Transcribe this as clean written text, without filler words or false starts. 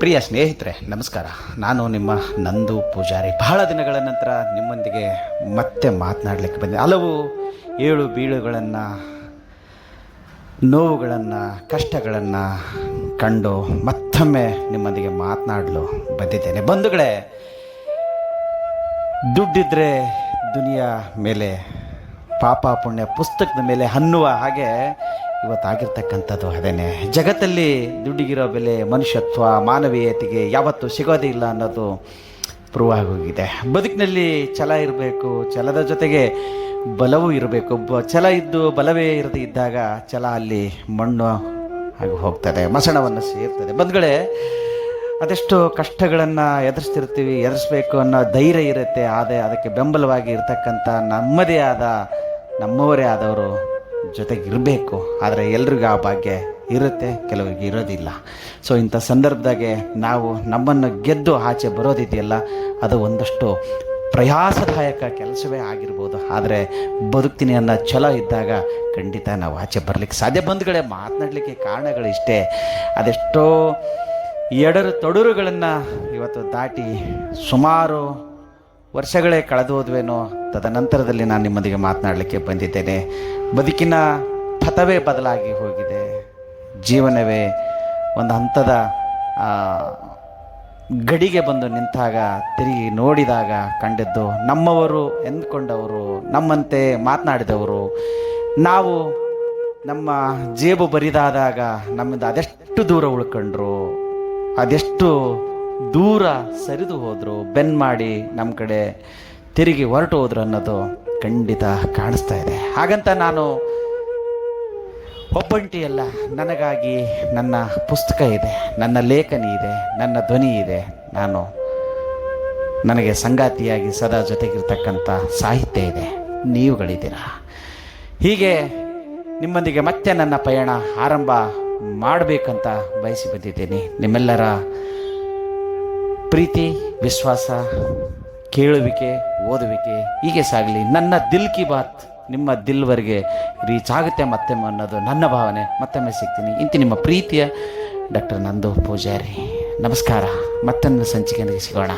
ಪ್ರಿಯ ಸ್ನೇಹಿತರೆ ನಮಸ್ಕಾರ. ನಾನು ನಿಮ್ಮ ನಂದು ಪೂಜಾರಿ. ಬಹಳ ದಿನಗಳ ನಂತರ ನಿಮ್ಮೊಂದಿಗೆ ಮತ್ತೆ ಮಾತನಾಡಲಿಕ್ಕೆ ಬಂದೆ. ಹಲವು ಏಳು ಬೀಳುಗಳನ್ನು, ನೋವುಗಳನ್ನು, ಕಷ್ಟಗಳನ್ನು ಕಂಡು ಮತ್ತೊಮ್ಮೆ ನಿಮ್ಮೊಂದಿಗೆ ಮಾತನಾಡಲು ಬಂದಿದ್ದೇನೆ. ಬಂಧುಗಳೇ, ದುಡ್ಡಿದ್ರೆ ದುನಿಯಾ ಮೇಲೆ, ಪಾಪ ಪುಣ್ಯ ಪುಸ್ತಕದ ಮೇಲೆ ಅನ್ನುವ ಹಾಗೆ ಇವತ್ತಾಗಿರ್ತಕ್ಕಂಥದ್ದು ಅದೇನೆ. ಜಗತ್ತಲ್ಲಿ ದುಡ್ಡಿಗಿರೋ ಬೆಲೆ, ಮನುಷ್ಯತ್ವ, ಮಾನವೀಯತೆಗೆ ಯಾವತ್ತೂ ಸಿಗೋದೇ ಇಲ್ಲ ಅನ್ನೋದು ಪ್ರೂವ್ ಆಗೋಗಿದೆ. ಬದುಕಿನಲ್ಲಿ ಛಲ ಇರಬೇಕು, ಛಲದ ಜೊತೆಗೆ ಬಲವೂ ಇರಬೇಕು. ಛಲ ಇದ್ದು ಬಲವೇ ಇರದೇ ಇದ್ದಾಗ ಛಲ ಅಲ್ಲಿ ಮಣ್ಣು ಆಗಿ ಹೋಗ್ತದೆ, ಮಸಣವನ್ನು ಸೇರ್ತದೆ. ಬಂಧುಗಳೇ, ಅದೆಷ್ಟು ಕಷ್ಟಗಳನ್ನು ಎದುರಿಸ್ಬೇಕು ಅನ್ನೋ ಧೈರ್ಯ ಇರುತ್ತೆ. ಆದರೆ ಅದಕ್ಕೆ ಬೆಂಬಲವಾಗಿ ಇರತಕ್ಕಂಥ ನಮ್ಮವರೇ ಆದವರು ಜೊತೆಗಿರಬೇಕು. ಆದರೆ ಎಲ್ರಿಗೂ ಆ ಭಾಗ್ಯ ಇರುತ್ತೆ, ಕೆಲವರಿಗೆ ಇರೋದಿಲ್ಲ. ಸೊ ಇಂಥ ಸಂದರ್ಭದಾಗೆ ನಾವು ನಮ್ಮನ್ನು ಗೆದ್ದು ಆಚೆ ಬರೋದಿದೆಯಲ್ಲ, ಅದು ಒಂದಷ್ಟು ಪ್ರಯಾಸದಾಯಕ ಕೆಲಸವೇ ಆಗಿರ್ಬೋದು. ಆದರೆ ಬದುಕ್ತೀನಿ ಅನ್ನೋ ಛಲ ಇದ್ದಾಗ ಖಂಡಿತ ನಾವು ಆಚೆ ಬರಲಿಕ್ಕೆ ಸಾಧ್ಯ. ಬಂಧುಗಳೇ, ಮಾತನಾಡಲಿಕ್ಕೆ ಕಾರಣಗಳಿಷ್ಟೇ. ಅದೆಷ್ಟೋ ತೊಡರುಗಳನ್ನು ಇವತ್ತು ದಾಟಿ ಸುಮಾರು ವರ್ಷಗಳೇ ಕಳೆದು ಹೋದ್ವೇನೋ. ತದನಂತರದಲ್ಲಿ ನಾನು ನಿಮ್ಮೊಂದಿಗೆ ಮಾತನಾಡಲಿಕ್ಕೆ ಬಂದಿದ್ದೇನೆ. ಬದುಕಿನ ಪಥವೇ ಬದಲಾಗಿ ಹೋಗಿದೆ. ಜೀವನವೇ ಒಂದು ಹಂತದ ಗಡಿಗೆ ಬಂದು ನಿಂತಾಗ ತಿರುಗಿ ನೋಡಿದಾಗ ಕಂಡದ್ದು, ನಮ್ಮವರು ಎಂದುಕೊಂಡವರು, ನಮ್ಮಂತೆ ಮಾತನಾಡಿದವರು, ನಾವು ನಮ್ಮ ಜೇಬು ಬರಿದಾದಾಗ ನಮ್ಮಿಂದ ಅದೆಷ್ಟು ದೂರ ಉಳ್ಕೊಂಡ್ರು, ಅದೆಷ್ಟು ದೂರ ಸರಿದು ಹೋದರು, ಬೆನ್ ಮಾಡಿ ನಮ್ಮ ಕಡೆ ತಿರುಗಿ ಹೊರಟು ಹೋದ್ರು ಅನ್ನೋದು ಖಂಡಿತ ಕಾಣಿಸ್ತಾ ಇದೆ. ಹಾಗಂತ ನಾನು ಒಬ್ಬಂಟಿಯಲ್ಲ. ನನಗಾಗಿ ನನ್ನ ಪುಸ್ತಕ ಇದೆ, ನನ್ನ ಲೇಖನಿ ಇದೆ, ನನ್ನ ಧ್ವನಿ ಇದೆ. ನನಗೆ ಸಂಗಾತಿಯಾಗಿ ಸದಾ ಜೊತೆಗಿರ್ತಕ್ಕಂಥ ಸಾಹಿತ್ಯ ಇದೆ, ನೀವುಗಳಿದ್ದೀರ. ಹೀಗೆ ನಿಮ್ಮೊಂದಿಗೆ ಮತ್ತೆ ನನ್ನ ಪಯಣ ಆರಂಭ ಮಾಡಬೇಕಂತ ಬಯಸಿ ಬಂದಿದ್ದೀನಿ. ನಿಮ್ಮೆಲ್ಲರ ಪ್ರೀತಿ, ವಿಶ್ವಾಸ, ಕೇಳುವಿಕೆ, ಓದುವಿಕೆ ಹೀಗೆ ಸಾಗಲಿ. ನನ್ನ ದಿಲ್ ಕಿ ಬಾತ್ ನಿಮ್ಮ ದಿಲ್ವರೆಗೆ ರೀಚ್ ಆಗುತ್ತೆ ಮತ್ತೆ ಅನ್ನೋದು ನನ್ನ ಭಾವನೆ. ಮತ್ತೊಮ್ಮೆ ಸಿಗ್ತೀನಿ. ಇಂತಿ ನಿಮ್ಮ ಪ್ರೀತಿಯ ಡಾಕ್ಟರ್ ನಂದು ಪೂಜಾರಿ. ನಮಸ್ಕಾರ. ಮತ್ತೊಂದು ಸಂಚಿಕೆಯಲ್ಲಿ ಸಿಗೋಣ.